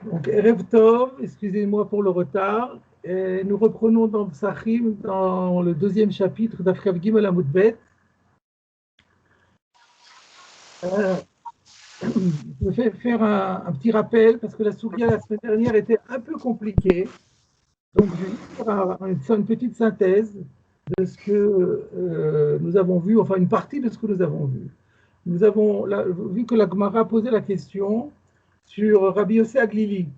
Donc, Erev Tov, excusez-moi pour le retard. Et nous reprenons dans Psachim, dans le deuxième chapitre d'Afrav Gimel Amud Bet. Je vais faire un petit rappel parce que la Sougia la semaine dernière était un peu compliquée. Donc, je vais faire une petite synthèse de ce que nous avons vu, enfin une partie de ce que nous avons vu. Nous avons vu que la Gemara posait la question sur Rabbi Yossé Aglili,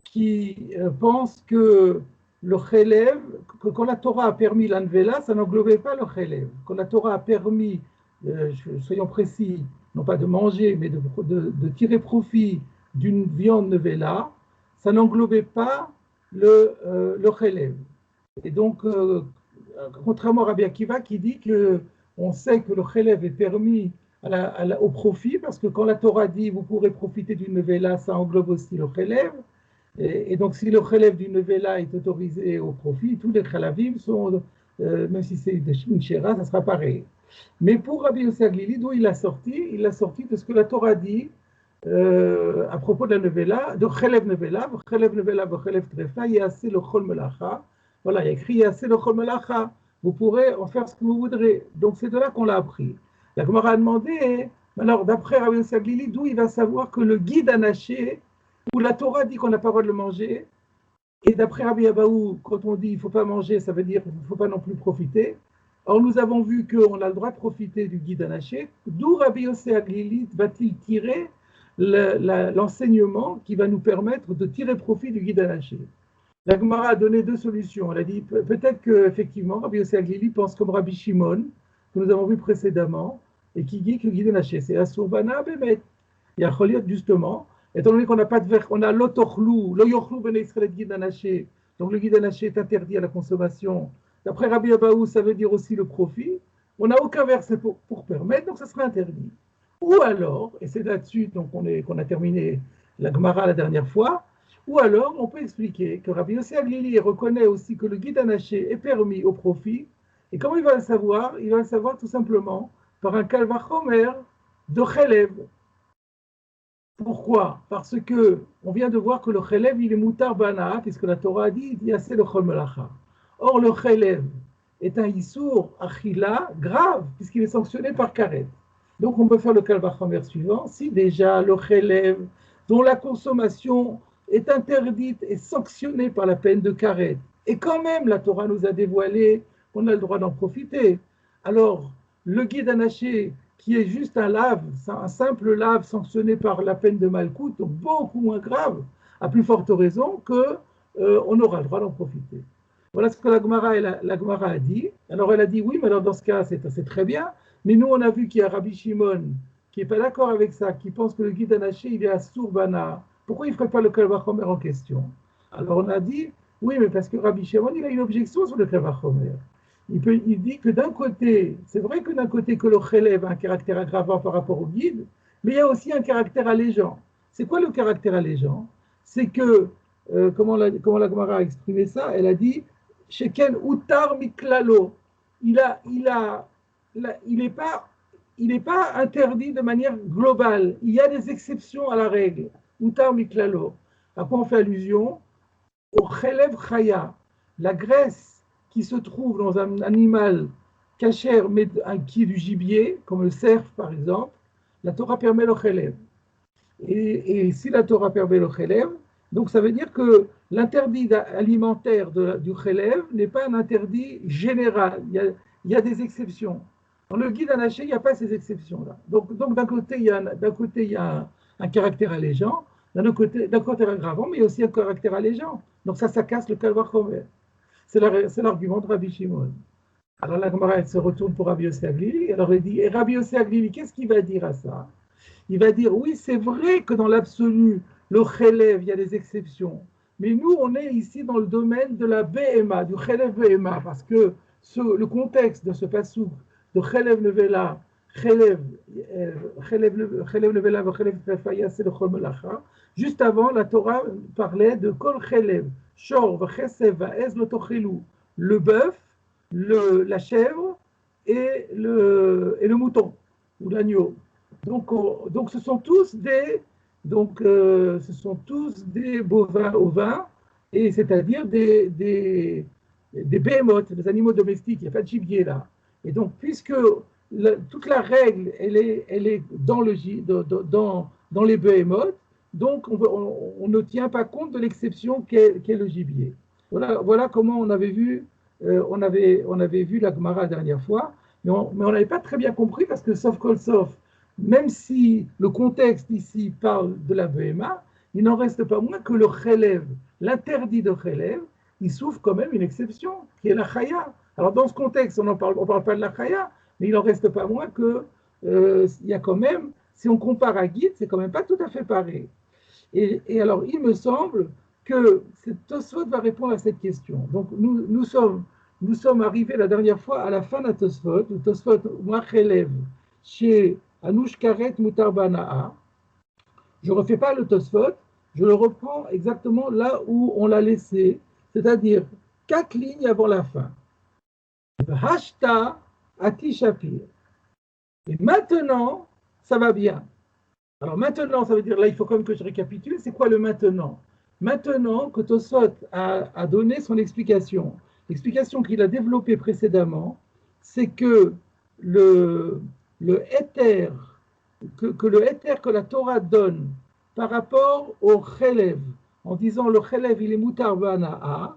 qui pense que le chélèv, que quand la Torah a permis l'anvela, ça n'englobait pas le chélèv. Quand la Torah a permis, soyons précis, non pas de manger, mais de tirer profit d'une viande nevela, ça n'englobait pas le chélèv. Et donc, contrairement à Rabbi Akiva qui dit que on sait que le chélèv est permis au profit, parce que quand la Torah dit vous pourrez profiter d'une nevela, ça englobe aussi le chélèv. Et donc, si le chélèv d'une vela est autorisé au profit, tous les chalavim sont, même si c'est une chéra, ça sera pareil. Mais pour Rabbi Yossi Aglili, d'où il l'a sorti? Il l'a sorti de ce que la Torah dit à propos de la nevela, de chélèv nevela, chélèv trefa, yaseh le chol melacha. Voilà, il y a écrit yaseh le chol melacha. Vous pourrez en faire ce que vous voudrez. Donc, c'est de là qu'on l'a appris. La Gemara a demandé, alors d'après Rabbi Yossi Aglili, d'où il va savoir que le guide anaché, où la Torah dit qu'on n'a pas le droit de le manger, et d'après Rabbi Abaou, quand on dit il ne faut pas manger, ça veut dire qu'il ne faut pas non plus profiter. Or, nous avons vu qu'on a le droit de profiter du guide anaché. D'où Rabbi Yossé Aglili va-t-il tirer l'enseignement qui va nous permettre de tirer profit du guide anaché? La Gemara a donné deux solutions. Elle a dit peut-être qu'effectivement, Rabbi Yossé Aglili pense comme Rabbi Shimon, que nous avons vu précédemment, et qui dit que le guide anaché, c'est Asurbana Bemet. Il y a Choliot, justement, étant donné qu'on n'a pas de verre, on a l'otochlou, l'oyochlou ben Israël guide anaché, donc le guide anaché est interdit à la consommation. D'après Rabbi Abaou, ça veut dire aussi le profit. On n'a aucun verset pour permettre, donc ça sera interdit. Ou alors, et c'est là-dessus qu'on a terminé la Gemara la dernière fois, ou alors on peut expliquer que Rabbi Yossi Aglili reconnaît aussi que le guide anaché est permis au profit. Et comment il va le savoir? Il va le savoir tout simplement par un kalvachomer de chelev. Pourquoi? Parce que on vient de voir que le chelev, il est moutar bana, puisque la Torah a dit, il y a le chol melacha. Or, le chelev est un issour achila grave, puisqu'il est sanctionné par karet. Donc, on peut faire le kalvachomer suivant. Si déjà le chelev, dont la consommation est interdite et sanctionnée par la peine de karet, et quand même la Torah nous a dévoilé qu'on a le droit d'en profiter, alors le guide anaché, qui est juste un simple lave sanctionné par la peine de Malkout, donc beaucoup moins grave, à plus forte raison qu'on aura le droit d'en profiter. Voilà ce que la Gemara a dit. Alors elle a dit oui, mais alors dans ce cas, c'est très bien. Mais nous, on a vu qu'il y a Rabbi Shimon qui n'est pas d'accord avec ça, qui pense que le guide anaché, il est à Sourbana. Pourquoi il ne ferait pas le Kalvachomer en question? Alors on a dit oui, mais parce que Rabbi Shimon, il a une objection sur le Kalvachomer. Il dit que d'un côté, c'est vrai que d'un côté que le chélèv a un caractère aggravant par rapport au guide, mais il y a aussi un caractère allégeant. C'est quoi le caractère allégeant? C'est que, comment la Gemara a exprimé ça? Elle a dit Sheken utar miklalo. Il n'est pas interdit de manière globale. Il y a des exceptions à la règle. Utar miklalo. À quoi on fait allusion? Au chelev chaya, la graisse qui se trouve dans un animal cachère, mais qui est du gibier, comme le cerf par exemple, la Torah permet le chelev. Et si la Torah permet le chelev, donc ça veut dire que l'interdit alimentaire du chelev n'est pas un interdit général. Il y a des exceptions. Dans le guide anaché, il n'y a pas ces exceptions-là. Donc d'un côté, il y a un caractère allégeant, d'un côté aggravant, mais aussi un caractère allégeant. Donc ça casse le calvaire chomer. C'est l'argument de Rabbi Shimon. Alors la Gemara, elle se retourne pour Rabbi Yossi Aglili. Alors elle dit, et Rabbi Yossi Aglili, qu'est-ce qu'il va dire à ça? Il va dire, oui, c'est vrai que dans l'absolu, le chelev, il y a des exceptions. Mais nous, on est ici dans le domaine de la BMA, du chelev BMA, parce que le contexte de ce passouk de chelev nevela, chelev nevela, chelev trefaya, c'est le chol melacha. Juste avant, la Torah parlait de kol chelev, shor, v'chesev, va'ez, l'otochelu, le bœuf, la chèvre et le mouton, ou l'agneau. Donc ce sont tous Donc, ce sont tous des bovins ovins, et c'est-à-dire des behemoths, des animaux domestiques. Il n'y a pas de gibier là. Et donc, puisque toute la règle, elle est dans, dans les behemoths, donc on ne tient pas compte de l'exception qu'est le gibier. Voilà comment on avait vu, on avait vu la Gemara la dernière fois, mais on n'avait pas très bien compris parce que sauf kol sauf, même si le contexte ici parle de la BMA, il n'en reste pas moins que le chélèv, l'interdit de chélèv, il souffre quand même une exception, qui est la chaya. Alors dans ce contexte, on ne parle pas de la chaya, mais il n'en reste pas moins que il y a quand même, si on compare à Guide, c'est quand même pas tout à fait pareil. Et alors, il me semble que Tosfot va répondre à cette question. Donc, nous sommes arrivés la dernière fois à la fin de Tosfot, où Tosfot Machelev chez Anouch Karet Mutarbanaa. Je ne refais pas le Tosfot, je le reprends exactement là où on l'a laissé, c'est-à-dire 4 lignes avant la fin. Hashta Ati Shapir. Et maintenant, ça va bien. Alors maintenant, ça veut dire, là, il faut quand même que je récapitule, c'est quoi le maintenant? Maintenant que Tosfot a donné son explication, l'explication qu'il a développée précédemment, c'est que le éther, que le éther que la Torah donne par rapport au chelev, en disant le chelev il est mutar bana'a,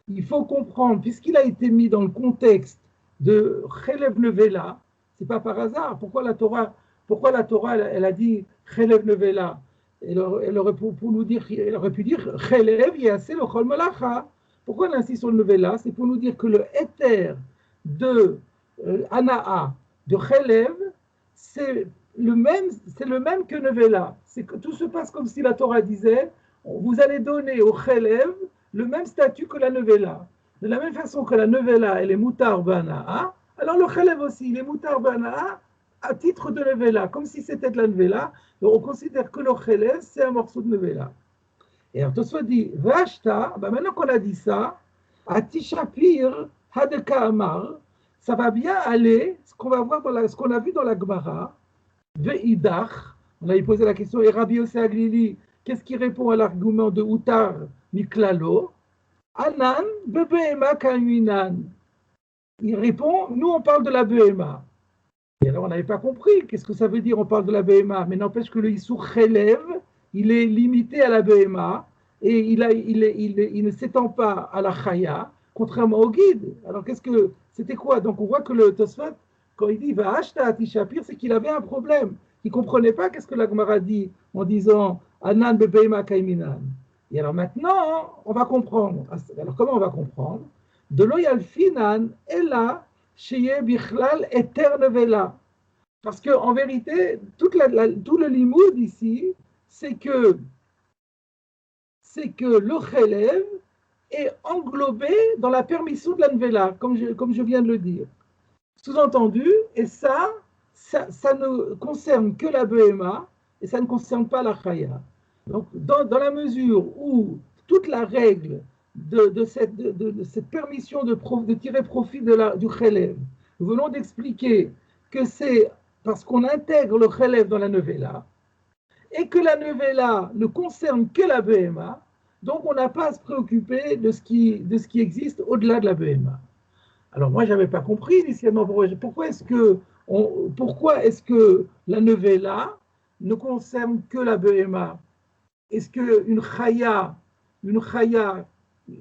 il faut comprendre, puisqu'il a été mis dans le contexte de chelev nevela, c'est pas par hasard, pourquoi la Torah elle a dit chelev nevela, elle aurait pour nous dire, elle aurait pu dire chelev yaseh lo chol malacha. Pourquoi elle insiste sur le nevela? C'est pour nous dire que le éther de Anaa, de chelev, c'est le même que nevela. C'est que tout se passe comme si la Torah disait, vous allez donner au chelev le même statut que la nevela. De la même façon que la nevela, elle est mutar bana'a, alors le chelev aussi, il est mutar bana'a à titre de nevela, comme si c'était de la nevela. Donc on considère que le chelev, c'est un morceau de nevela. Et alors Tosfot dit, Vashta, ben maintenant qu'on a dit ça, Atishapir Hadeka Amar, ça va bien aller, ce qu'on va voir ce qu'on a vu dans la Gemara, Ve'idach, on avait posé la question, et Rabbi Yosef Aglili, qu'est-ce qui répond à l'argument de Utar Miklalo? Anan, Bebehema Kaminan. Il répond, nous on parle de la Behema. Et alors on n'avait pas compris, qu'est-ce que ça veut dire on parle de la Behema? Mais n'empêche que le Issour Chelev, il est limité à la Behema, et il ne s'étend pas à la Chaya, contrairement au guide. Alors c'était quoi? Donc on voit que le Tosfot, quand il dit va acheter à Tishapir, c'est qu'il avait un problème. Il ne comprenait pas qu'est-ce que la Gemara dit en disant Anan Bebehema Kaiminan. Et alors maintenant, on va comprendre. Alors comment on va comprendre? De l'oyal finan, et là, Sheye Bichlal Eternevela. Parce qu'en vérité, tout le limoud ici, c'est que le chelev est englobé dans la permission de la nevela, comme je viens de le dire. Sous-entendu, et ça ne concerne que la behema, et ça ne concerne pas la chaya. Donc, dans la mesure où toute la règle de cette permission de tirer profit du chelev, nous venons d'expliquer que c'est parce qu'on intègre le chelev dans la nevela, et que la nevela ne concerne que la behema, donc on n'a pas à se préoccuper de ce qui existe au-delà de la behema. Alors moi, je n'avais pas compris initialement pourquoi est-ce que la nevela ne concerne que la behema. Est-ce qu'une chaya,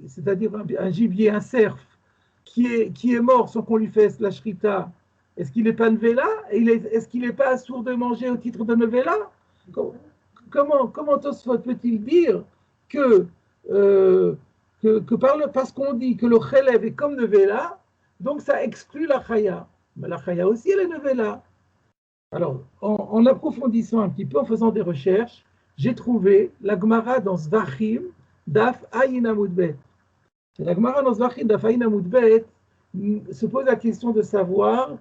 c'est-à-dire un gibier, un cerf, qui est mort sans qu'on lui fasse la shrita, est-ce qu'il n'est pas nevela? Est-ce qu'il n'est pas assourd de manger au titre de nevela? Comment Tosfot peut-il dire parce qu'on dit que le chelev est comme nevela, donc ça exclut la chaya? Mais la chaya aussi, elle est nevela. Alors, en approfondissant un petit peu, en faisant des recherches, j'ai trouvé la Gemara dans Zvachim, Daf Ayin Amud Bet. La Gemara dans Zvachim, Daf Ayin Amud Bet, se pose la question de savoir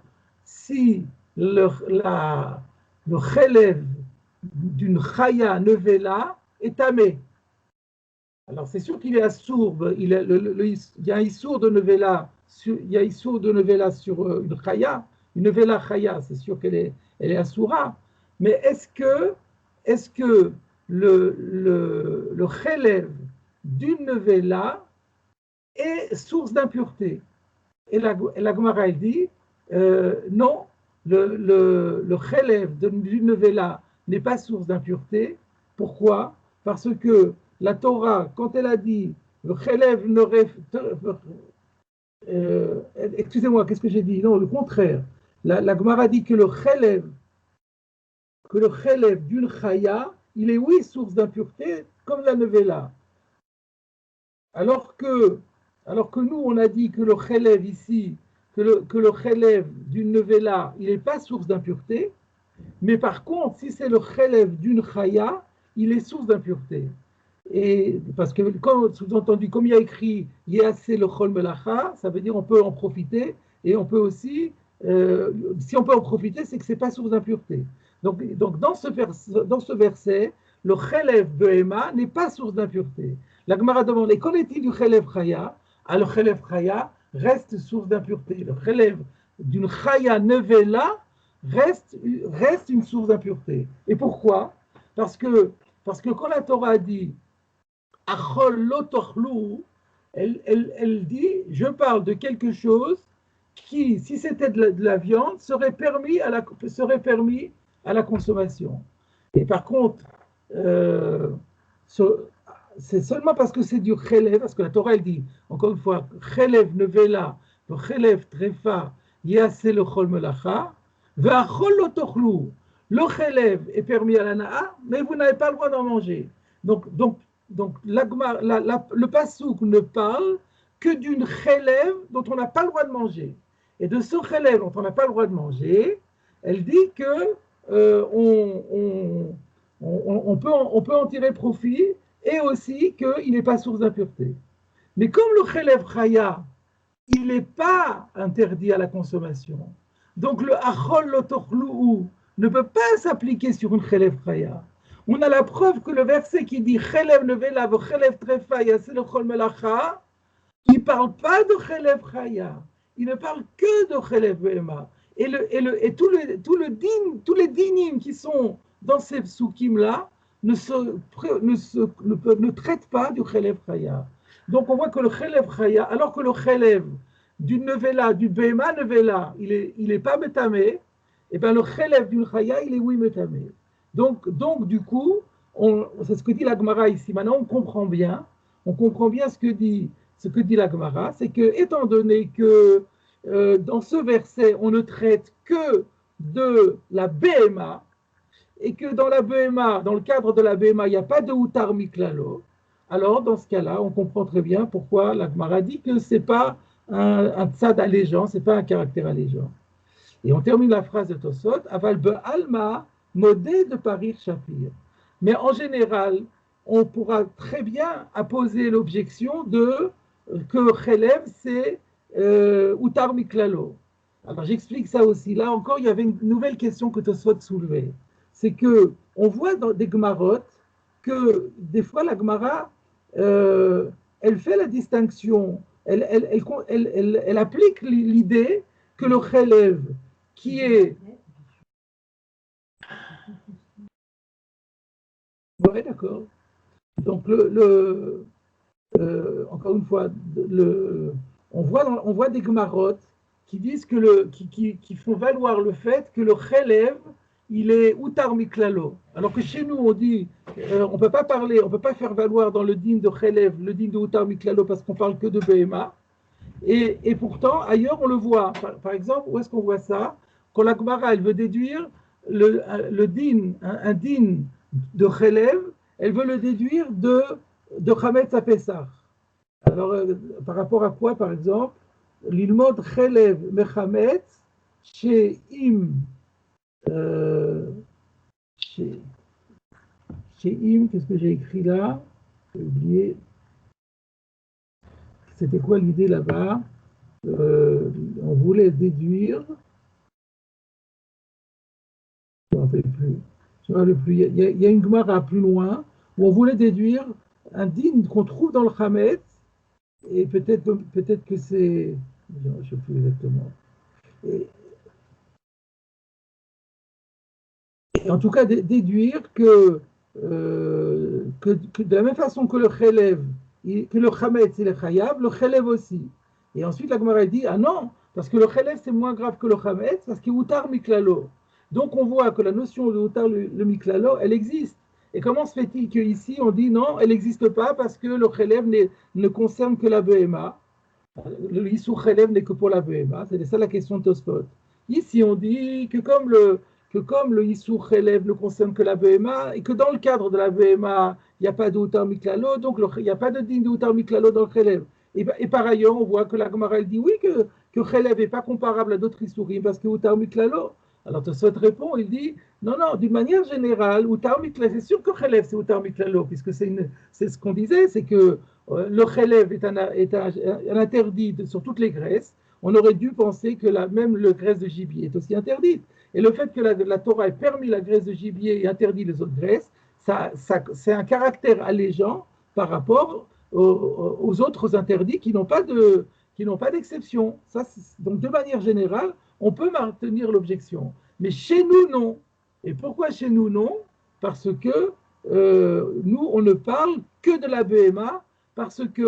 si le chelev d'une chaya nevela est tamé. Alors c'est sûr qu'il est assourd, il y a un issour de nevela, sur une chaya, une nevela chaya, c'est sûr qu'elle est assoura. Mais est-ce que le chelev d'une nevela est source d'impureté. Et la Gemara, elle dit, non, le chelev d'une nevela n'est pas source d'impureté. Pourquoi? Parce que la Torah, quand elle a dit, le chelev ne excusez-moi, qu'est-ce que j'ai dit? Non, le contraire. La Gemara dit que le chelev d'une chaya, il est oui source d'impureté, comme la nevela. Alors que, alors que nous, on a dit que le chelev ici, que le chelev d'une nevela, il n'est pas source d'impureté, mais par contre, si c'est le chelev d'une chaya, il est source d'impureté. Et parce que, comme sous-entendu, comme il y a écrit Yéasé le chol melacha, ça veut dire on peut en profiter, et on peut aussi, si on peut en profiter, c'est que ce n'est pas source d'impureté. Donc dans ce verset, le chelev behema n'est pas source d'impureté. La Gemara demande, et qu'en est-il du chelev chaya? Ah, le chelev chaya reste source d'impureté. Le chelev d'une chaya nevela reste une source d'impureté. Et pourquoi? Parce que quand la Torah dit Achol lotochlou, elle dit, je parle de quelque chose qui, si c'était de la viande, serait permis à la consommation. Et par contre, c'est seulement parce que c'est du chelev, parce que la Torah, elle dit, encore une fois, chelev nevela, chelev trefa, yaseh le chol melacha, ve'achol lotochlou. Le chelev est permis à la na'a, mais vous n'avez pas le droit d'en manger. Donc le pasouk ne parle que d'une chelev dont on n'a pas le droit de manger. Et de ce chelev dont on n'a pas le droit de manger, elle dit que on peut en tirer profit et aussi qu'il n'est pas source d'impureté. Mais comme le chelev chaya, il n'est pas interdit à la consommation, donc le achol lotochlou ne peut pas s'appliquer sur une chelev chaya. On a la preuve que le verset qui dit chelev nevela chelev trefa yaseh le chol melacha, il ne parle pas de chelev chaya, il ne parle que de chelev behema. Et tous les dinim qui sont dans ces psukim-là ne traitent pas du chelev chaya. Donc on voit que le chelev chaya, alors que le chelev d'une nevela, du behema nevela, il est pas métamé, et bien le chelev d'une chaya, il est oui métamé. Donc du coup, c'est ce que dit la Gemara ici. Maintenant, on comprend bien ce que dit la Gemara, c'est que, étant donné que dans ce verset, on ne traite que de la BMA, et que dans la BMA, dans le cadre de la BMA, il n'y a pas de Outar Miklalo, alors dans ce cas-là, on comprend très bien pourquoi la Gemara dit que ce n'est pas un tzad allégeant, ce n'est pas un caractère allégeant. Et on termine la phrase de Tosot, Aval be'alma, modé de Parir Shapir. Mais en général, on pourra très bien apposer l'objection de que Chelev, c'est Outar Miklalo. Alors j'explique ça aussi. Là encore, il y avait une nouvelle question que Tosot soulevait. C'est que on voit dans des Gemarot que des fois la Gemara, elle fait la distinction, elle applique l'idée que le Chelev, qui est... Oui, d'accord. Donc, encore une fois, on voit des Gemarot qui disent qui font valoir le fait que le Chelev, il est Outar Miklalo. Alors que chez nous, on dit, on peut pas faire valoir dans le din de Chelev, le din de Outar Miklalo, parce qu'on parle que de Behema. Et pourtant, ailleurs, on le voit. Par exemple, où est-ce qu'on voit ça? Quand la Gemara, elle veut déduire un din de Chelev, elle veut le déduire de Chametz à Pessah. Alors, par rapport à quoi, par exemple? L'ilmod Chelev Mechametz, chez Im, chez Im, qu'est-ce que j'ai écrit là? J'ai oublié. C'était quoi l'idée là-bas? On voulait déduire. Je ne me rappelle plus. Il y a une Gemara plus loin où on voulait déduire un din qu'on trouve dans le Chametz, et peut-être que c'est. Je ne sais plus exactement. Et en tout cas, déduire que que de la même façon que le chelev, que le chametz et le chayav, le chelev aussi. Et ensuite, la Gemara dit, ah non, parce que le chelev c'est moins grave que le chametz, parce qu'il utar miklalo. Donc on voit que la notion de utar le miklalo, elle existe. Et comment se fait-il qu'ici on dit non, elle n'existe pas parce que le chelev ne concerne que la BMA. Le Issur Chelev n'est que pour la BMA, c'est ça la question de Tosfot. Ici, on dit que comme le Issur Chelev ne concerne que la BMA, et que dans le cadre de la BMA, il n'y a pas de Utar Miklalo, donc il n'y a pas de digne de Utar Miklalo dans le Chelev. Et par ailleurs, on voit que la Gemara dit oui, que Chelev n'est pas comparable à d'autres Issurim parce que Utar Miklalo. Alors Tosfot répond, il dit non, non, d'une manière générale, Utar Miklalo, c'est sûr que Chelev c'est Utar Miklalo, puisque c'est ce qu'on disait, c'est que le chelev est un interdit sur toutes les graisses. On aurait dû penser que même la graisse de gibier est aussi interdite. Et le fait que la Torah ait permis la graisse de gibier et interdit les autres graisses, c'est un caractère allégeant par rapport aux autres interdits qui n'ont pas d'exception. Donc de manière générale, on peut maintenir l'objection. Mais chez nous, non. Et pourquoi chez nous, non? Parce que nous, on ne parle que de la BMA, parce que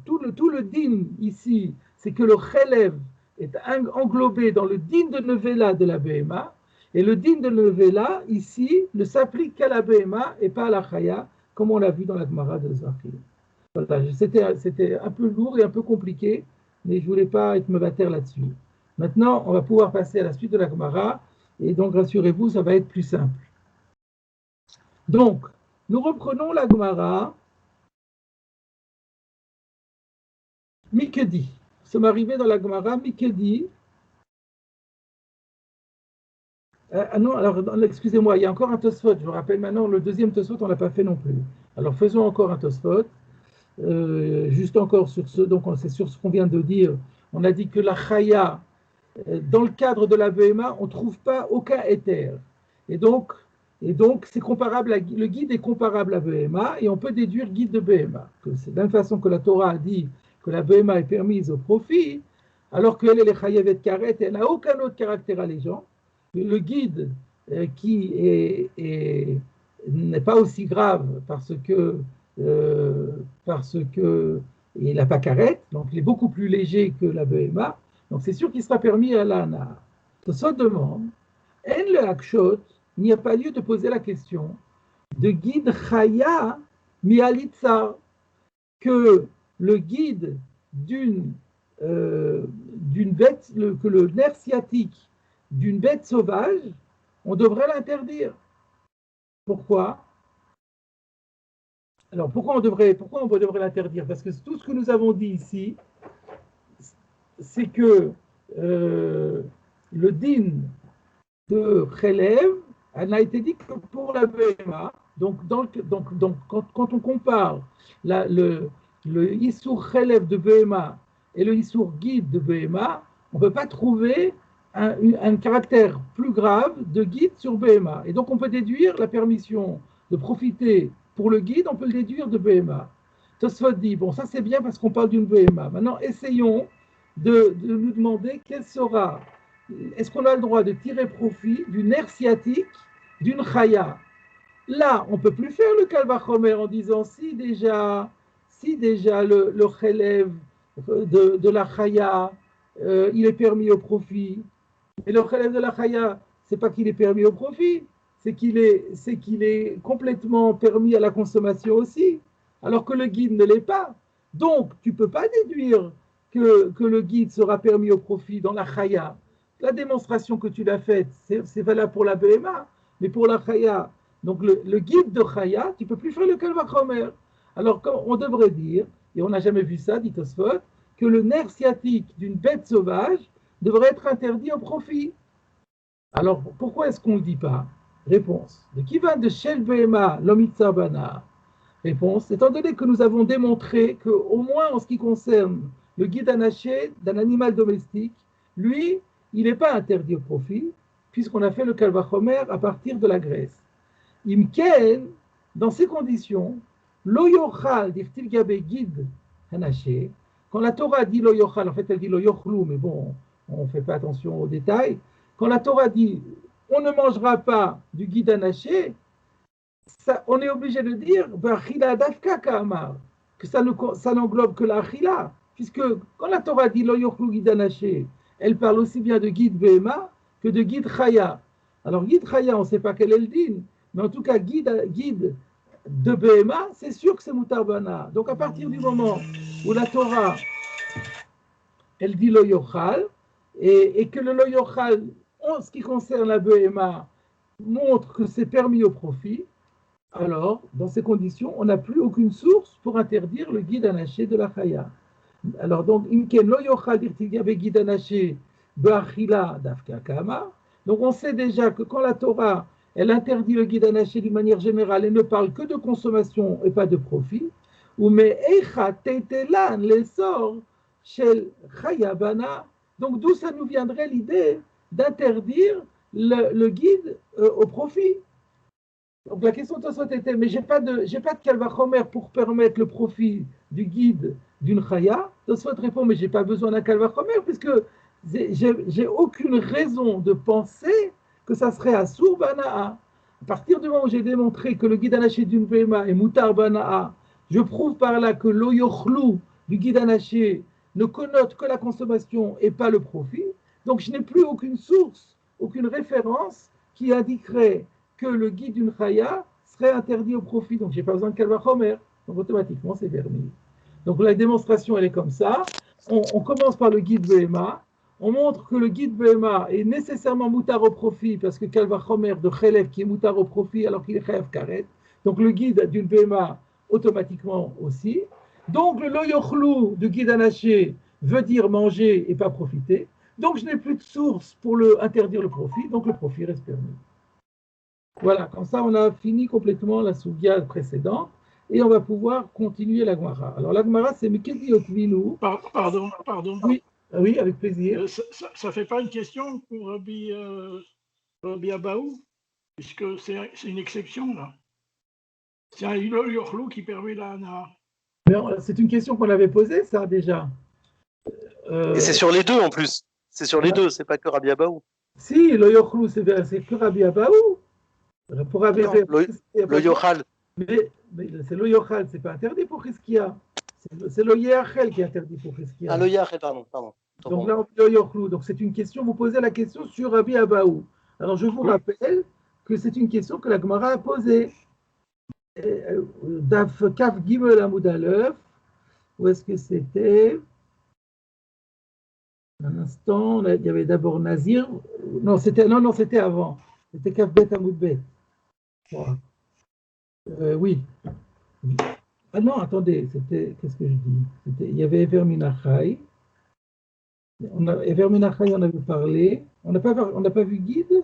tout le din ici, c'est que le chelev est englobé dans le din de Nevela de la BMA, et le din de Nevela, ici, ne s'applique qu'à la BMA et pas à la Chaya, comme on l'a vu dans la Gemara de Zahir. Voilà, c'était un peu lourd et un peu compliqué, mais je ne voulais pas être me battre là-dessus. Maintenant, on va pouvoir passer à la suite de la Gemara, et donc rassurez-vous, ça va être plus simple. Donc, nous reprenons la Gemara. Mikedi. Nous sommes arrivés dans la Gemara, Mikedi. Non, alors, excusez-moi, il y a encore un Tosfot. Je vous rappelle maintenant, le deuxième Tosfot, on ne l'a pas fait non plus. Alors, faisons encore un Tosfot. Juste encore sur ce, donc c'est sur ce qu'on vient de dire. On a dit que la Chaya, dans le cadre de la BMA, on ne trouve pas aucun éther. Et donc c'est comparable le guide est comparable à BMA et on peut déduire guide de BMA. C'est de la même façon que la Torah a dit que la BMA est permise au profit, alors qu'elle est les chayavet karet, elle n'a aucun autre caractère allégeant. Le guide qui n'est pas aussi grave parce que il n'a pas karet, donc il est beaucoup plus léger que la BMA, donc c'est sûr qu'il sera permis à l'ANA. Ça demande, en le hakshot, il n'y a pas lieu de poser la question de guide chaya mialitza, que le guide d'une bête, que le nerf sciatique d'une bête sauvage, on devrait l'interdire. Pourquoi? Alors pourquoi on devrait l'interdire? Parce que tout ce que nous avons dit ici, c'est que le din de Chelev, elle n'a été dit que pour la BMA. Donc, quand on compare le Issour Chelev de BMA et le Issour Guide de BMA, on ne peut pas trouver un caractère plus grave de guide sur BMA. Et donc, on peut déduire la permission de profiter pour le guide, on peut le déduire de BMA. Tosfot dit, bon, ça c'est bien parce qu'on parle d'une BMA. Maintenant, essayons de nous demander quelle sera. Est-ce qu'on a le droit de tirer profit d'une nerf sciatique d'une chaya? Là, on ne peut plus faire le kalvachomer en disant si déjà le chelev de la chaya, il est permis au profit. Et le chelev de la chaya, c'est pas qu'il est permis au profit, c'est qu'il est complètement permis à la consommation aussi, alors que le guide ne l'est pas. Donc, tu ne peux pas déduire que le guide sera permis au profit dans la chaya. La démonstration que tu l'as faite, c'est valable pour la BMA, mais pour la chaya, donc le guide de chaya, tu ne peux plus faire le kalvachomer. Alors, on devrait dire, et on n'a jamais vu ça, dit Tosfot, que le nerf sciatique d'une bête sauvage devrait être interdit au profit. Alors, pourquoi est-ce qu'on ne le dit pas? Réponse. De qui va de Shel BMA, l'Omitza Bana? Réponse. Étant donné que nous avons démontré qu'au moins en ce qui concerne le guide anaché d'un animal domestique, lui, il n'est pas interdit au profit, puisqu'on a fait le kalvachomer à partir de la graisse. Imken, dans ces conditions, lo yochal dirtil gabe guide hanaché, quand la Torah dit lo yochal, en fait elle dit lo yochlu, mais bon, on ne fait pas attention aux détails. Quand la Torah dit on ne mangera pas du guide hanaché, on est obligé de dire que ça n'englobe que la Achila, puisque quand la Torah dit Lo yochlu gid anaché, elle parle aussi bien de guide Behema que de guide Chaya. Alors guide Chaya, on ne sait pas quel est le din, mais en tout cas guide de Behema, c'est sûr que c'est Mutarbana. Donc à partir du moment où la Torah, elle dit Lo yochal, et que le Lo yochal, en ce qui concerne la Behema, montre que c'est permis au profit, alors, dans ces conditions, on n'a plus aucune source pour interdire le guide anaché de la chaya. Alors, donc, imken lo yochal dirtiga be guide anaché be'achila dafka kama. Donc, on sait déjà que quand la Torah, elle interdit le guide anaché d'une manière générale, elle ne parle que de consommation et pas de profit. Ou me eicha teitelan l'essor shel chaya bana. Donc, d'où ça nous viendrait l'idée d'interdire le guide au profit. Donc la question de Tosfot était, mais j'ai pas de kalvachomer pour permettre le profit du guide d'une chaya. Tosfot répond, mais j'ai pas besoin d'un kalvachomer puisque j'ai aucune raison de penser que ça serait Asur Bana'a. À partir du moment où j'ai démontré que le guide anaché d'une Behema est Mutar Bana'a, je prouve par là que l'oyochlu du guide anaché ne connote que la consommation et pas le profit. Donc je n'ai plus aucune source, aucune référence qui indiquerait que le guide d'une chaya serait interdit au profit. Donc, je n'ai pas besoin de kalvachomer. Donc, automatiquement, c'est permis. Donc, la démonstration, elle est comme ça. On commence par le guide Behema. On montre que le guide Behema est nécessairement moutar au profit parce que kalvachomer de Chelev qui est moutar au profit alors qu'il est chayav karet. Donc, le guide d'une Behema, automatiquement aussi. Donc, le lo yochlu du guide anaché veut dire manger et pas profiter. Donc, je n'ai plus de source pour interdire le profit. Donc, le profit reste permis. Voilà, comme ça, on a fini complètement la sougya précédente et on va pouvoir continuer la Gemara. Alors, la Gemara, c'est Mekedi Otvinu. Pardon. Oui, oui, avec plaisir. Ça ne fait pas une question pour Rabbi Abaou, puisque c'est une exception, là. C'est un Yorlou qui permet la Hana. C'est une question qu'on avait posée, ça, déjà. Et c'est sur les deux, en plus. C'est sur les deux, c'est pas que Rabbi Abaou. Si, le Yorlou, c'est que Rabbi Abaou. Pour Rabbi le Yochal. Mais c'est le Yochal, c'est pas interdit pour Chizkia. C'est le Yeachel qui est interdit pour Chizkia. Ah, le Yeachel, pardon. Donc là, on dit le Yorlou. Donc c'est une question, vous posez la question sur Rabbi Abaou. Alors je vous rappelle que c'est une question que la Gemara a posée. Daf Kaf Gimel Amud Aleph. Où est-ce que c'était? Un instant, il y avait d'abord Nazir. Non, c'était avant. C'était Kaf Bet Amud Bet. Oui. Ah non, attendez, qu'est-ce que je dis? Il y avait Ever Minachai. Ever Minachai, on avait parlé. On n'a pas vu guide?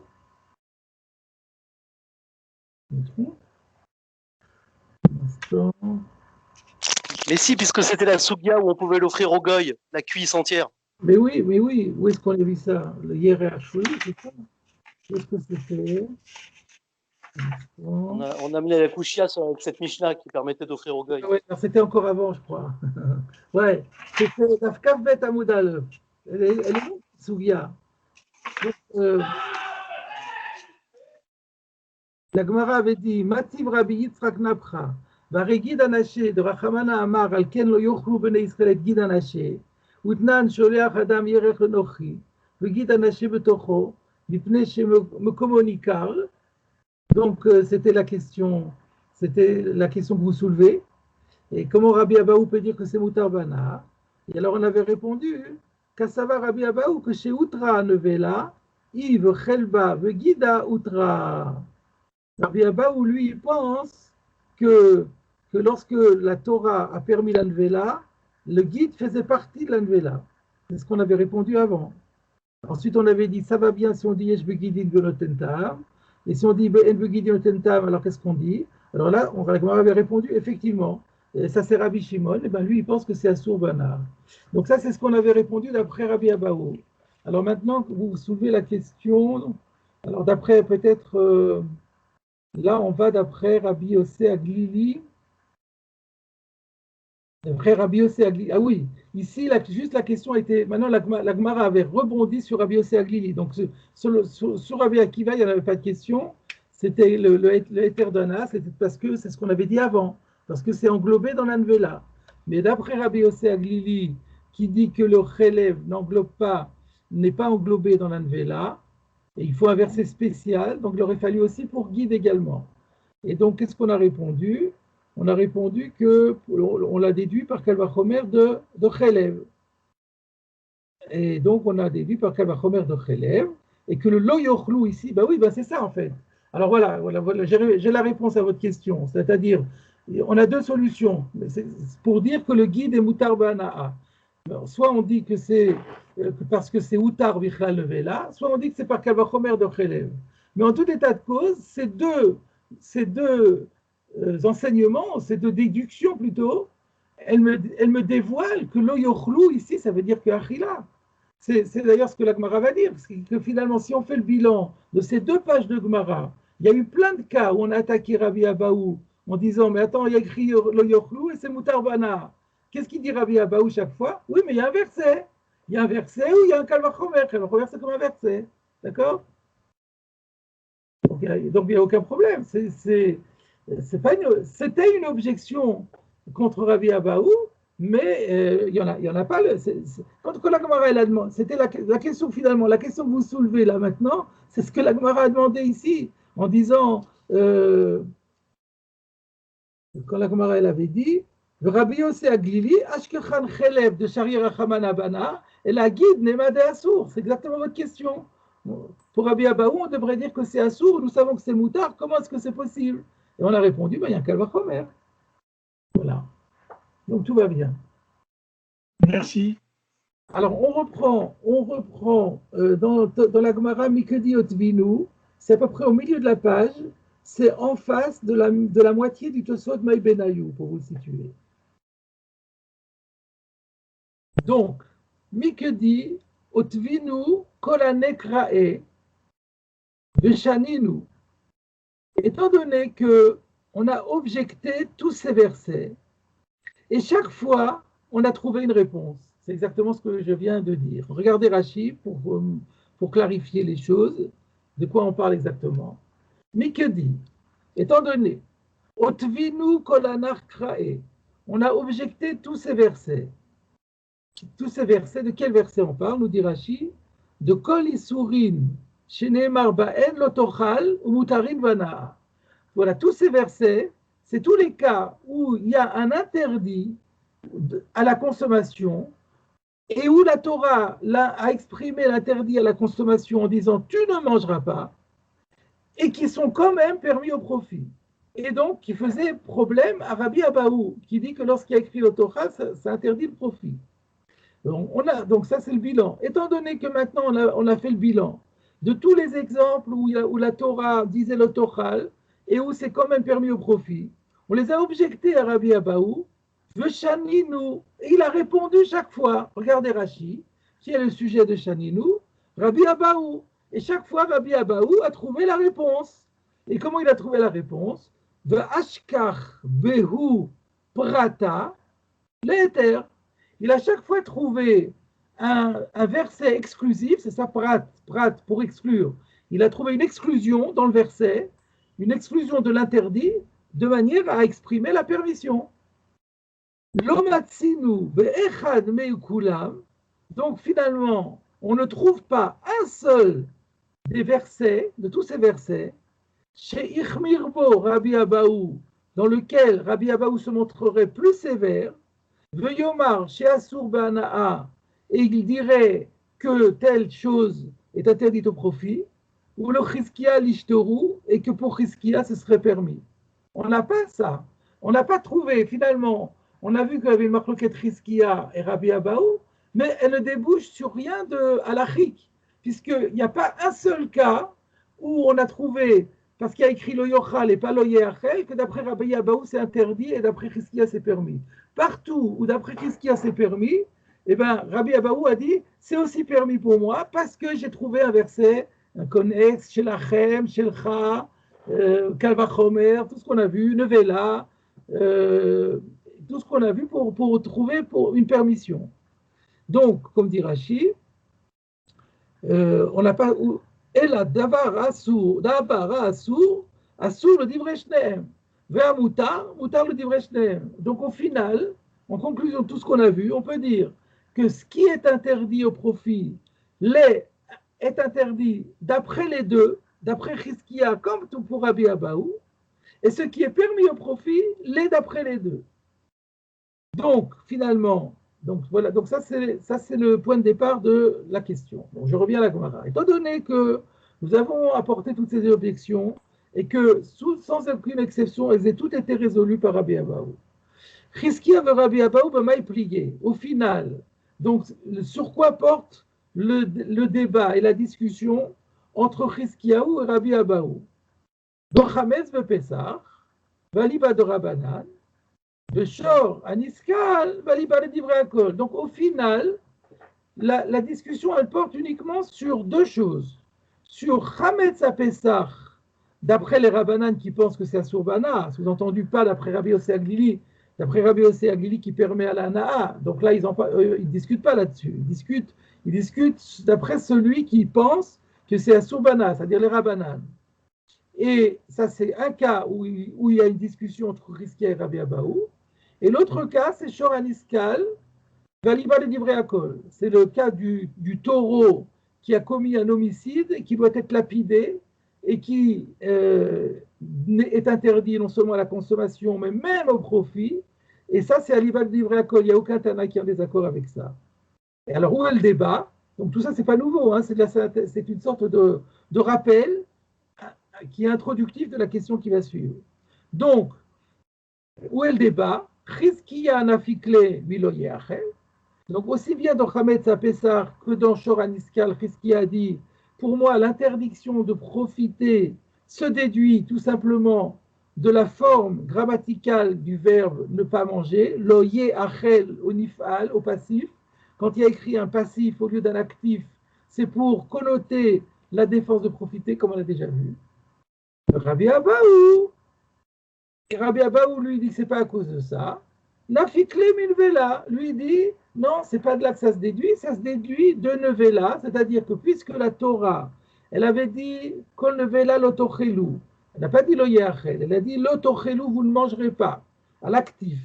Mais si, puisque c'était la sougya où on pouvait l'offrir au goy, la cuisse entière. Mais oui. Où est-ce qu'on a vu ça? Le Yerachou, c'est ça? Où est-ce que c'était? On a amené la Kushia avec cette Mishnah qui permettait d'offrir au goy. Ouais, c'était encore avant, je crois. Ouais, c'était Dafkaf Bet Amud Aleph. Elle est où, Sougia? La Gemara avait dit Mativ Rabbi Yitzchak Napcha, Vare Gid Anaché de Rachamana Amar, Al Ken lo yochlu bnei Israël et Gid Anaché, Utnan Sholeach Adam Yerech Enochi, Vegid Anaché betocho, Mipnei Shemekomo Nikar. Donc, c'était la question que vous soulevez. Et comment Rabbi Abaou peut dire que c'est Moutar Bana? Et alors, on avait répondu Kassava Rabbi Abaou que chez Outra Nevela, Yves Chelba Vegida Outra. Rabbi Abaou, lui, il pense que lorsque la Torah a permis la Nevela, le guide faisait partie de la Nevela. C'est ce qu'on avait répondu avant. Ensuite, on avait dit ça va bien si on dit Yesh Begidin Benotentam. Et si on dit En Begidin Benotentam, alors qu'est-ce qu'on dit? Alors là, on avait répondu effectivement. Et ça, c'est Rabbi Shimon. Et bien lui, il pense que c'est Asur Bana. Donc ça, c'est ce qu'on avait répondu d'après Rabbi Abaou. Alors maintenant que vous soulevez la question, alors d'après peut-être, là, on va d'après Rabbi Yossé Aglili. D'après Rabbi Yossé Aglili. Ah oui, ici, juste la question était. Maintenant, la Gemara avait rebondi sur Rabbi Yossé Aglili. Donc, sur Rabbi Akiva, il n'y en avait pas de question. c'était le Heter Dana, c'était parce que c'est ce qu'on avait dit avant, parce que c'est englobé dans la Nevela. Mais d'après Rabbi Yossé Aglili, qui dit que le Chelev n'englobe pas, n'est pas englobé dans la Nevela, et il faut un verset spécial, donc il aurait fallu aussi pour guide également. Et donc, qu'est-ce qu'on a répondu? On a répondu que, on l'a déduit par Kalvachomer de Chelev. Et donc, on a déduit par Kalvachomer de Chelev, et que le Lo Yochlu ici, ben oui, ben c'est ça en fait. Alors voilà, j'ai la réponse à votre question, c'est-à-dire, on a deux solutions. C'est pour dire que le guide est Mutar Bana'a. Soit on dit que c'est parce que c'est Utar Bichlal Levela, soit on dit que c'est par Kalvachomer de Chelev. Mais en tout état de cause, ces deux enseignements, ces deux déductions plutôt, elles me dévoilent que lo yochlu ici, ça veut dire que achila. C'est d'ailleurs ce que la Gemara va dire, parce que finalement, si on fait le bilan de ces 2 pages de Gemara, il y a eu plein de cas où on a attaqué Rabbi Abaou en disant, mais attends, il y a écrit lo yochlu et c'est Mutar Bana. Qu'est-ce qu'il dit Rabbi Abaou chaque fois? Oui, mais il y a un verset. Il y a un verset où il y a un Kalvachomer. Kalvachomer, c'est comme un verset. D'accord? Donc, il n'y a aucun problème. C'était une objection contre Rabbi Abaou, mais il n'y en a pas. Quand la Gemara a demandé, c'était la question finalement, la question que vous soulevez là maintenant, c'est ce que la Gemara a demandé ici, en disant, quand la Gemara avait dit, le Rabbi Yossé Aglili, Ashkechan Chelev de Shari Rachaman Abana, et la guide Nemade Assour. C'est exactement votre question. Pour Rabbi Abaou, on devrait dire que c'est Assour, nous savons que c'est Moutar, comment est-ce que c'est possible? Et on a répondu, ben, il y a un Kalvachomer. Voilà. Donc tout va bien. Merci. Alors on reprend dans la Gemara Mikedi Otvinu, c'est à peu près au milieu de la page, c'est en face de la moitié du Tosot Maï Benayou, pour vous situer. Donc, Mikedi Otvinu Kolanekrae Veshaninu. Étant donné qu'on a objecté tous ces versets, et chaque fois, on a trouvé une réponse. C'est exactement ce que je viens de dire. Regardez Rashi pour clarifier les choses, de quoi on parle exactement. Mikedi, étant donné, Otvinu kolanar krae, on a objecté tous ces versets. Tous ces versets, de quel verset on parle, nous dit Rashi? De Kol Isurin, Sheneemar Ba'en Lotochal, ou Mutarin Vana. Voilà, tous ces versets, c'est tous les cas où il y a un interdit à la consommation et où la Torah a exprimé l'interdit à la consommation en disant tu ne mangeras pas et qui sont quand même permis au profit. Et donc, qui faisait problème à Rabbi Abaou, qui dit que lorsqu'il a écrit le Torah, ça interdit le profit. Donc ça, c'est le bilan. Étant donné que maintenant, on a fait le bilan de tous les exemples où la Torah disait le Torah et où c'est quand même permis au profit, on les a objectés à Rabbi Abaou, Veshaninu, et il a répondu chaque fois. Regardez Rashi, qui est le sujet de Shaninu, Rabbi Abaou. Et chaque fois, Rabbi Abaou a trouvé la réponse. Et comment il a trouvé la réponse? Ve'ashkach behu prata l'éther. Il a chaque fois trouvé un verset exclusif, c'est ça, prat pour exclure. Il a trouvé une exclusion dans le verset, une exclusion de l'interdit, de manière à exprimer la permission. Lomatsinu be'echad me'ukulam. Donc finalement, on ne trouve pas un seul des versets, de tous ces versets, chez Ichmirbo Rabbi Abaou, dans lequel Rabbi Abaou se montrerait plus sévère, Veyomar chez Assour Bana'a, et il dirait que telle chose est interdite au profit, ou le Chizkia l'Ishtoru, et que pour Chizkia ce serait permis. On n'a pas ça. On n'a pas trouvé, finalement, on a vu qu'il y avait une marloquette Chizkia et Rabbi Abaou, mais elle ne débouche sur rien de halachique, puisqu'il n'y a pas un seul cas où on a trouvé, parce qu'il y a écrit lo yochal et pas lo yeachel, que d'après Rabbi Abaou c'est interdit et d'après Chizkia c'est permis. Partout où d'après Chizkia c'est permis, eh ben, Rabbi Abaou a dit c'est aussi permis pour moi parce que j'ai trouvé un verset, un connexe, Shelachem, Shelcha, Kalvachomer, tout ce qu'on a vu, Nevela, tout ce qu'on a vu pour trouver pour une permission. Donc, comme dit Rashi, on n'a pas. Et la davar assour le divrei shnehem. Ve'a mutar le divrei shnehem. Donc au final, en conclusion de tout ce qu'on a vu, on peut dire que ce qui est interdit au profit est interdit d'après les deux, d'après Chizkiya comme tout pour Rabbi Abahu, et ce qui est permis au profit l'est d'après les deux. Donc finalement, voilà, donc ça c'est le point de départ de la question. Donc je reviens à la Gemara. Étant donné que nous avons apporté toutes ces objections et que sans aucune exception, elles aient toutes été résolues par Rabbi Abahu. Chizkiya veut Rabbi Abahu b'maï plié. Au final, donc sur quoi porte le débat et la discussion entre Chizkiyahu et Rabbi Abahu? Donc Chametz ve'Pesach, valiba de Rabbanan, Beshor, Aniskal, valiba de Divrei Hakol. Donc au final, la discussion elle porte uniquement sur deux choses. Sur Chametz à Pesach, d'après les Rabbanan qui pensent que c'est Asur Bana, sous-entendu pas d'après Rabbi Yossé Aglili, d'après Rabbi Yossé Aglili qui permet à la Na'a. Donc là, ils ne discutent pas là-dessus. Ils discutent d'après celui qui pense que c'est Asur Bana, c'est-à-dire les Rabbanan. Et ça, c'est un cas où il y a une discussion entre Chizkiya et Rabbi Abahu. Et l'autre cas, c'est Shor Aniskal, Valiba de Divrei Hakol. C'est le cas du taureau qui a commis un homicide et qui doit être lapidé et qui est interdit non seulement à la consommation, mais même au profit. Et ça, c'est Valiba de Divrei Hakol. Il n'y a aucun Tana qui est en désaccord avec ça. Et alors, où est le débat? Donc tout ça, c'est pas nouveau. Hein, c'est une sorte de rappel qui est introductif de la question qui va suivre. Donc, où est le débat? Chizkiya nafikle miloye achel. Donc, aussi bien dans Chametz à Pessah que dans Shor Aniskal, Chizkiya a dit, pour moi, l'interdiction de profiter se déduit tout simplement de la forme grammaticale du verbe ne pas manger, loye achel au nifal, au passif. Quand il y a écrit un passif au lieu d'un actif, c'est pour connoter la défense de profiter, comme on a déjà vu. Rabbi Abahu. Et Rabbi Abahu lui dit c'est pas à cause de ça. Nafikle milvela lui dit non, c'est pas de là que ça se déduit de nevela, c'est-à-dire que puisque la Torah, elle avait dit kol nevela lotochelu, elle n'a pas dit lo yachel, elle a dit lotochelu, vous ne mangerez pas, à l'actif.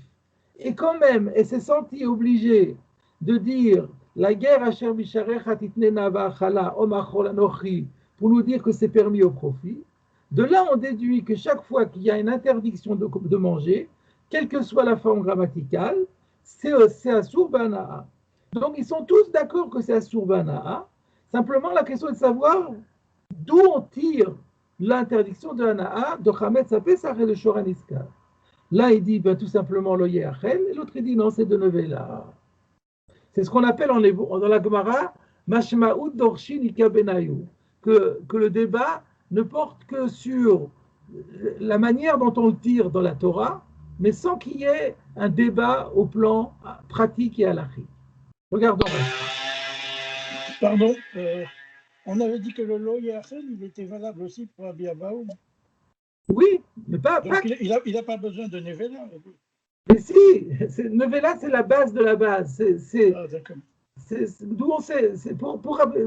Et quand même, elle s'est sentie obligée de dire la guerre asher bisharecha titnena ba'achala omachol anochi pour nous dire que c'est permis au profit. De là, on déduit que chaque fois qu'il y a une interdiction de manger, quelle que soit la forme grammaticale, c'est Asur Bana'a. Donc, ils sont tous d'accord que c'est Asur Bana'a. Simplement, la question est de savoir d'où on tire l'interdiction de Hana'a, de Chametz à Pesach et de Shor Aniskal. Là, il dit tout simplement lo Yehachel, et l'autre, il dit non, c'est de Nevela. C'est ce qu'on appelle dans la Gemara Mashma'ud Dorshin Ika Benayu, que le débat ne porte que sur la manière dont on le tire dans la Torah, mais sans qu'il y ait un débat au plan pratique et halachique. Regardons. Pardon, on avait dit que le lo yachel, il était valable aussi pour Rabbi Abahu. Oui, mais pas. Donc il n'a pas besoin de Nevela. Mais si, Nevela, c'est la base de la base. Ah, d'accord. D'où on sait.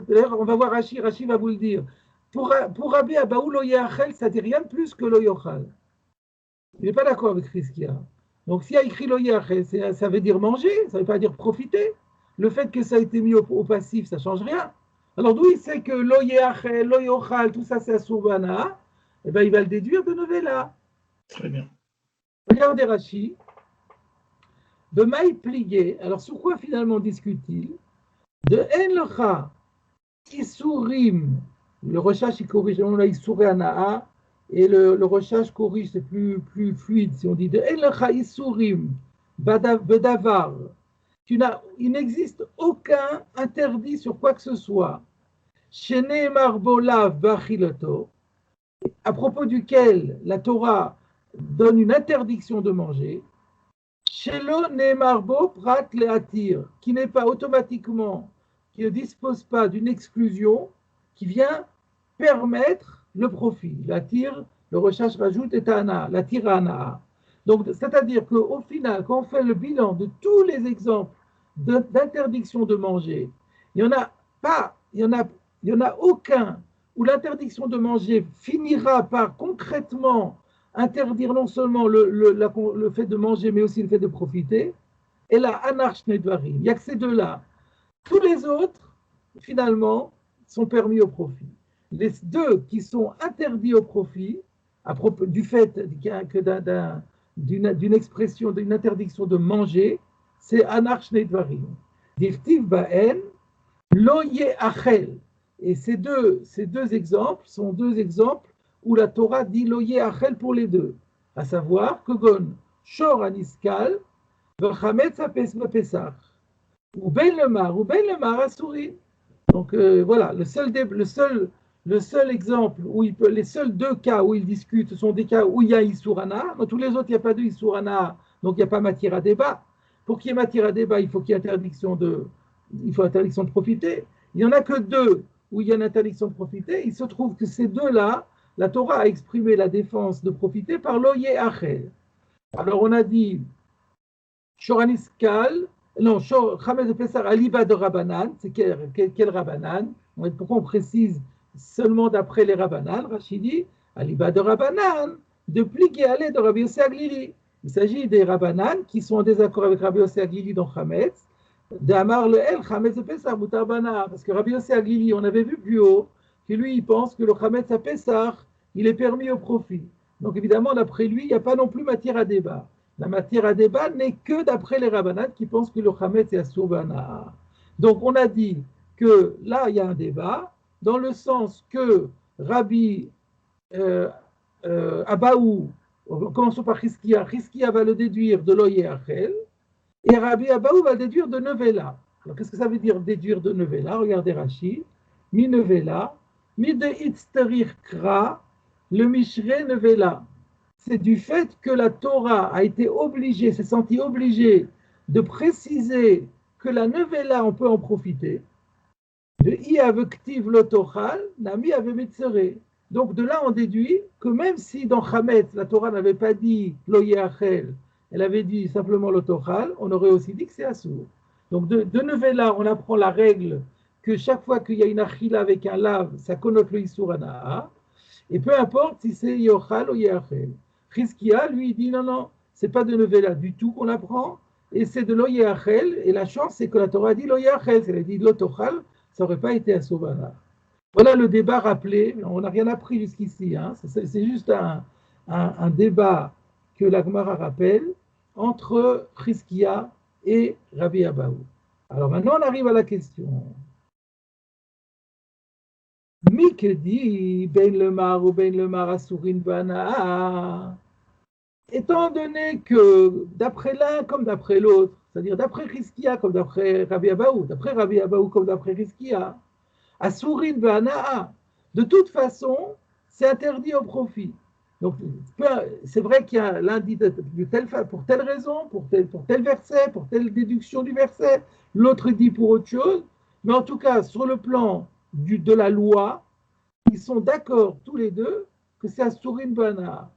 D'ailleurs, on va voir Rashi va vous le dire. Pour Rabbi Abahu, lo yachel, ça ne dit rien de plus que lo yochal. Il n'est pas d'accord avec Chizkiya. Donc, s'il y a écrit lo yachel, ça veut dire manger, ça ne veut pas dire profiter. Le fait que ça a été mis au passif, ça ne change rien. Alors, d'où il sait que lo yachel, lo yochal, tout ça, c'est Asur Bana'a, eh bien, il va le déduire de Nevela. Très bien. Regardez Rashi. De maï plié. Alors, sur quoi finalement discute-t-il? De en lecha isurim. Le recherche, il corrige, on a isuré ana'a, et le recherche corrige, c'est plus fluide. Si on dit de en lecha isurim bedavar, il n'existe aucun interdit sur quoi que ce soit. Shene marbolav bachiloto, à propos duquel la Torah donne une interdiction de manger. Shelo nemarbo prat leatir, qui n'est pas automatiquement, qui ne dispose pas d'une exclusion qui vient permettre le profit. L'atir, le recherche rajoute et ana, l'atir ana. Donc, c'est-à-dire qu'au final, quand on fait le bilan de tous les exemples d'interdiction de manger, il n'y en a aucun où l'interdiction de manger finira par concrètement interdire non seulement le fait de manger, mais aussi le fait de profiter, et la anarch nedvarim. Il n'y a que ces deux-là. Tous les autres, finalement, sont permis au profit. Les deux qui sont interdits au profit, à propos du fait d'une expression, d'une interdiction de manger, c'est anarch nedvarim. Dirtiv ba'en, lo achel. Et ces deux exemples sont deux exemples où la Torah dit lo achel pour les deux, à savoir Kogon, Shor aniskal, V'chametz pesach, ou ben lemar asuri. Donc voilà, le seul exemple où les seuls deux cas où ils discutent sont des cas où il y a Issourana. Dans tous les autres, il n'y a pas de Issourana, donc il n'y a pas matière à débat. Pour qu'il y ait matière à débat, il faut qu'il y ait interdiction de profiter. Il n'y en a que deux où il y a une interdiction de profiter. Il se trouve que ces deux-là, la Torah a exprimé la défense de profiter par l'oye achel. Alors on a dit Shoraniskal, non, Chametz de Pessah aliba de Rabbanan, c'est quel Rabbanan? Pourquoi on précise seulement d'après les Rabbanan? Rachidi, aliba de Rabbanan, de pliquer aller de Rabbi Yossi Aglili. Il s'agit des Rabbanan qui sont en désaccord avec Rabbi Yossi Aglili dans Chametz, d'Amar le El, Chametz de Pessah, Mutarbana, parce que Rabbi Yossi Aglili, on avait vu plus haut, que lui, il pense que le Chametz à Pessah, il est permis au profit. Donc évidemment, d'après lui, il n'y a pas non plus matière à débat. La matière à débat n'est que d'après les Rabbanan qui pensent que le Chametz est Asur Bana. Donc on a dit que là, il y a un débat, dans le sens que Rabbi Abaou, commençons par Chizkiya va le déduire de l'Oye Achel, et Rabbi Abaou va le déduire de Nevela. Alors qu'est-ce que ça veut dire déduire de Nevela? Regardez Rashi, mi Nevela, mi de Itzterir Kra, le Mishre Nevela. C'est du fait que la Torah a été obligée, s'est sentie obligée de préciser que la Nevela, on peut en profiter. De I avektiv lotochal, nami avemetzere. Donc de là, on déduit que même si dans Chametz, la Torah n'avait pas dit loye achel, elle avait dit simplement lotochal, on aurait aussi dit que c'est assour. Donc de Nevela, on apprend la règle que chaque fois qu'il y a une achila avec un lave, ça connote le issour anaa, et peu importe si c'est yochal ou yachel. Chizkiya, lui, il dit non, non, c'est pas de Nevela du tout qu'on apprend, et c'est de l'oyachel, et la chance, c'est que la Torah dit l'oyachel, elle a dit l'otochal, ça n'aurait pas été assouvana. Voilà le débat rappelé, on n'a rien appris jusqu'ici, hein. C'est juste un débat que la Gemara rappelle entre Chizkiya et Rabbi Abaou. Alors maintenant, on arrive à la question. Mikedi, ben le mar ou ben le mar asourin bana. Étant donné que d'après l'un comme d'après l'autre, c'est-à-dire d'après Chizkiya comme d'après Rabbi Abaou, d'après Rabbi Abaou comme d'après Chizkiya, asourin bana, de toute façon, c'est interdit au profit. Donc, c'est vrai qu'il y a l'un dit pour telle raison, pour tel verset, pour telle déduction du verset, l'autre dit pour autre chose, mais en tout cas, sur le plan de la loi, ils sont d'accord tous les deux que c'est Asourin Bana.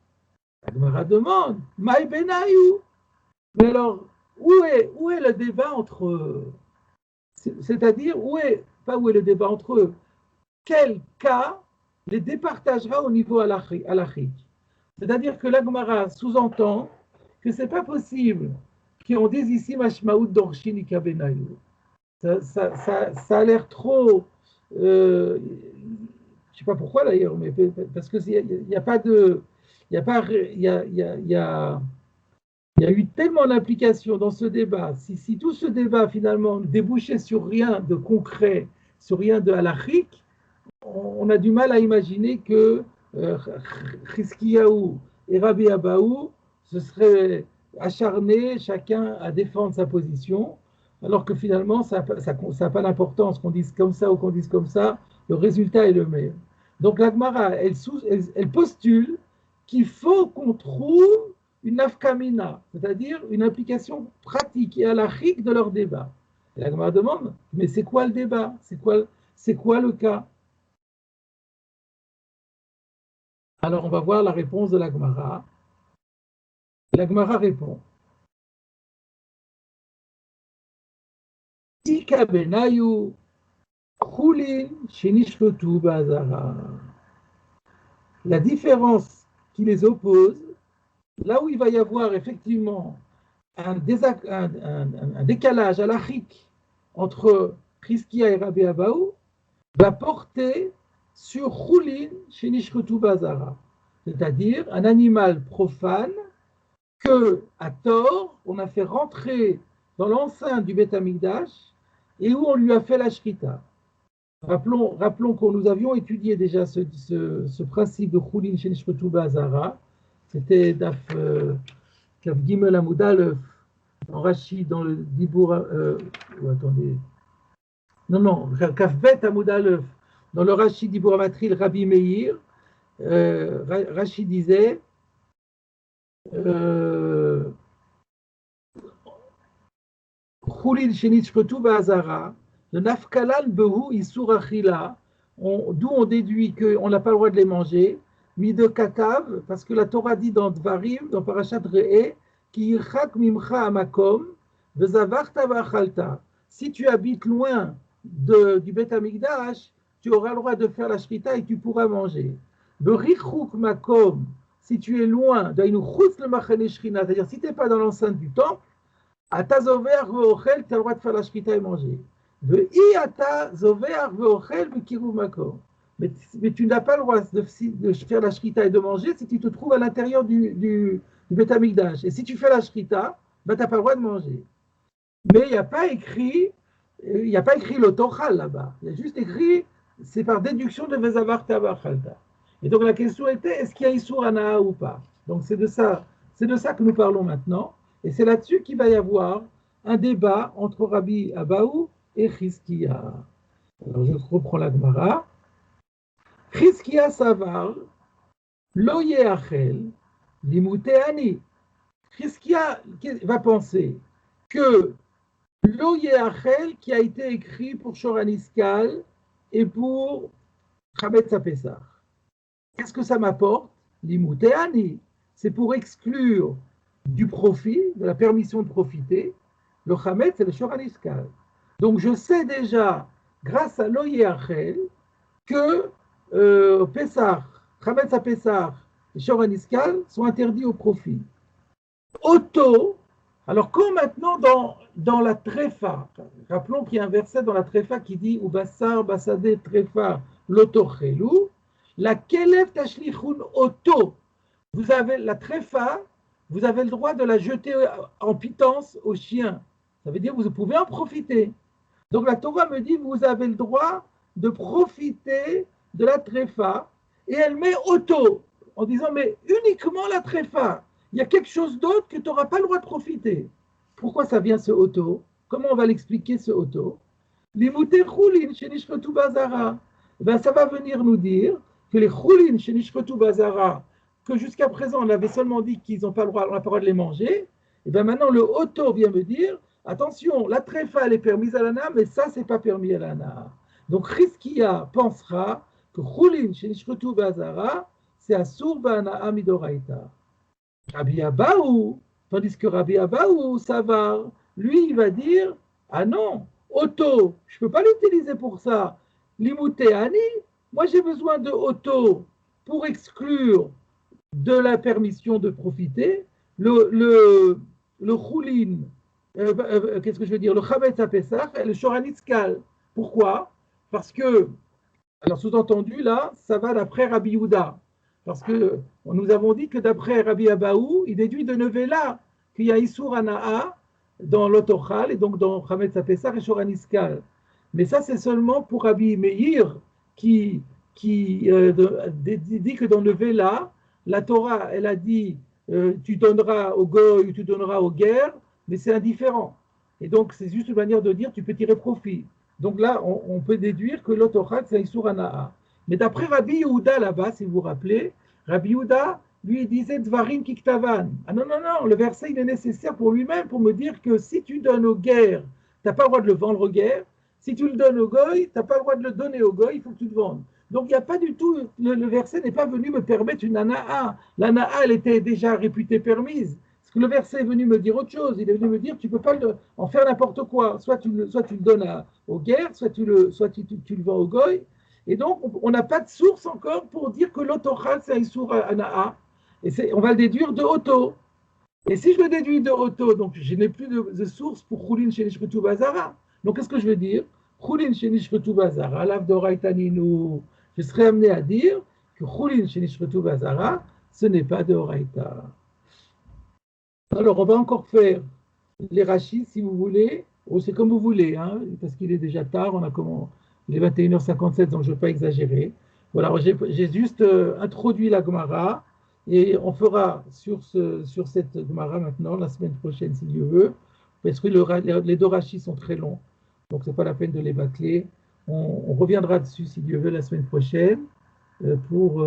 La Gemara demande, Maï Benayou. Mais alors, où est le débat entre eux? C'est-à-dire, pas où est le débat entre eux, quel cas les départagera au niveau halachique? C'est-à-dire que la Gemara sous-entend que ce n'est pas possible qu'on dise ici Mashmaout Dorshin Ika Benayou. Ça a l'air trop. Je ne sais pas pourquoi d'ailleurs, mais parce que il n'y a pas de. Il y a eu tellement d'implications dans ce débat. Si tout ce débat finalement débouchait sur rien de concret, sur rien de halachique, on a du mal à imaginer que Chizkiyahu et Rabbi Abaou se seraient acharnés chacun à défendre sa position, alors que finalement, ça n'a pas d'importance qu'on dise comme ça ou qu'on dise comme ça, le résultat est le même. Donc la Gemara, elle postule qu'il faut qu'on trouve une nafkamina, c'est-à-dire une implication pratique et halachique de leur débat. Et la Gemara demande, mais c'est quoi le débat? C'est quoi le cas? Alors on va voir la réponse de la Gemara. La Gemara répond, Ika benayu Choulin shenishlotu ba'azara. La différence qui les oppose, là où il va y avoir effectivement un décalage halachique entre Chizkia et Rabbi Abahu, va porter sur Choulin shenishlotu ba'azara, c'est-à-dire un animal profane que, à tort, on a fait rentrer dans l'enceinte du Beth Amikdash et où on lui a fait la shrita. Rappelons que nous avions étudié déjà ce principe de Choulin shenishlotu ba'azara. C'était Daf Gimel Amud Aleph, dans Rashi, dans le Dibour. Attendez. Non, Kaf Bet Amud Aleph, dans le Rashi Dibour Amatril Rabbi Meir. Rashi disait Choulin shenishlotu ba'azara, le nafkalan behu isur achila, d'où on déduit qu'on n'a pas le droit de les manger, de katav, parce que la Torah dit dans Dvarim, dans Parashat Re'eh, ki yirchak mimcha amakom, vezavarta va'achalta. Si tu habites loin du Beth Amikdash, tu auras le droit de faire la shrita et tu pourras manger. Berichuk makom, si tu es loin, c'est-à-dire si tu n'es pas dans l'enceinte du temple, à ta zover ve'ochel, tu as le droit de faire la shrita et manger. Ve'i ata zover ve'ochel ve'kiruv makom. Mais tu n'as pas le droit de faire la shrita et de manger si tu te trouves à l'intérieur du Beth Amikdash. Et si tu fais la shrita, ben, tu n'as pas le droit de manger. Mais il n'y a pas écrit l'otochal là-bas. Il y a juste écrit, c'est par déduction de Vezavar Tabachalta. Et donc la question était, est-ce qu'il y a Issour Anaa ou pas? Donc c'est de ça que nous parlons maintenant. Et c'est là-dessus qu'il va y avoir un débat entre Rabbi Abahu et Chizkia. Alors je reprends la Gemara. Chizkia savar, lo yeachel, limuteani. Chizkia va penser que lo yeachel, qui a été écrit pour Shoraniskal et pour Chametz HaPesach. Qu'est-ce que ça m'apporte? Limuteani, c'est pour exclure du profit, de la permission de profiter, le Chametz et le Shoraniskal. Donc je sais déjà, grâce à lo yeachel, que Pesach, Chametz HaPesach et Shoraniskal sont interdits au profit. Auto, alors comme maintenant dans la tréfa, rappelons qu'il y a un verset dans la tréfa qui dit ou basar basade tréfa lotochelu, la kelef tashlichun auto. Vous avez la tréfa, vous avez le droit de la jeter en pitance au chien. Ça veut dire que vous pouvez en profiter. Donc la Torah me dit vous avez le droit de profiter de la tréfa, et elle met auto, en disant mais uniquement la tréfa. Il y a quelque chose d'autre que tu n'auras pas le droit de profiter. Pourquoi ça vient ce auto? Comment on va l'expliquer ce auto? Limute choulin shenishchotu bazara. Ben ça va venir nous dire que les choulin shenishchotu bazara, que jusqu'à présent on avait seulement dit qu'ils n'ont pas le droit, on n'a pas le droit de les manger, et bien maintenant le auto vient me dire attention, la tréfa elle est permise à l'ana, mais ça c'est pas permis à l'ana. Donc Chizkia pensera que choulin shenishchotu bazara c'est asur ba'ana midoraita. Rabbi Abahu, tandis que Rabbi Abahu, Savar, lui, il va dire ah non, auto, je ne peux pas l'utiliser pour ça. Limuteani, moi j'ai besoin de auto pour exclure de la permission de profiter le choulin, qu'est-ce que je veux dire, le Chametz HaPesach et le Shoraniskal. Pourquoi? Parce que, alors sous-entendu là, ça va d'après Rabbi Yehuda. Parce que nous avons dit que d'après Rabbi Abahu, il déduit de Nevela qu'il y a Issour Anaa dans l'Otochal et donc dans Chametz HaPesach et Shoraniskal. Mais ça, c'est seulement pour Rabbi Meir qui dit que dans Nevela, la Torah, elle a dit tu donneras au goy ou tu donneras aux guerres, mais c'est indifférent. Et donc, c'est juste une manière de dire tu peux tirer profit. Donc là, on peut déduire que l'Otochal, c'est Issour Anaa. Mais d'après Rabbi Yehuda là-bas, si vous vous rappelez, Rabbi Yehuda, lui, il disait Dvarim kiktavan. Ah non, le verset, il est nécessaire pour lui-même, pour me dire que si tu donnes aux guerres, tu n'as pas le droit de le vendre aux guerres. Si tu le donnes au goy, tu n'as pas le droit de le donner au goy, il faut que tu le vendes. Donc, il n'y a pas du tout, le verset n'est pas venu me permettre une anaa. L'anaa, elle était déjà réputée permise. Ce que le verset est venu me dire autre chose. Il est venu me dire, tu ne peux pas en faire n'importe quoi. Soit tu le donnes aux guerres, soit tu le vends au goy. Et donc, on n'a pas de source encore pour dire que l'autochal, c'est un Issour Anaa. Et on va le déduire de Auto. Et si je le déduis de Auto, donc je n'ai plus de source pour Choulin Shenishretu Bazara. Donc, qu'est-ce que je veux dire? Choulin Shenishretu Bazara, Lavdoraïtaninu. Je serais amené à dire que Choulin Shenishretu Bazara, ce n'est pas de Horaïta. Alors, on va encore faire les rachis, si vous voulez. Oh, c'est comme vous voulez, hein, parce qu'il est déjà tard. Il est 21h57, donc je ne veux pas exagérer. Voilà, j'ai juste introduit la Gemara et on fera sur cette Gemara maintenant, la semaine prochaine, si Dieu veut, parce que les deux rachis sont très longs, donc ce n'est pas la peine de les bâcler. On reviendra dessus, si Dieu veut, la semaine prochaine pour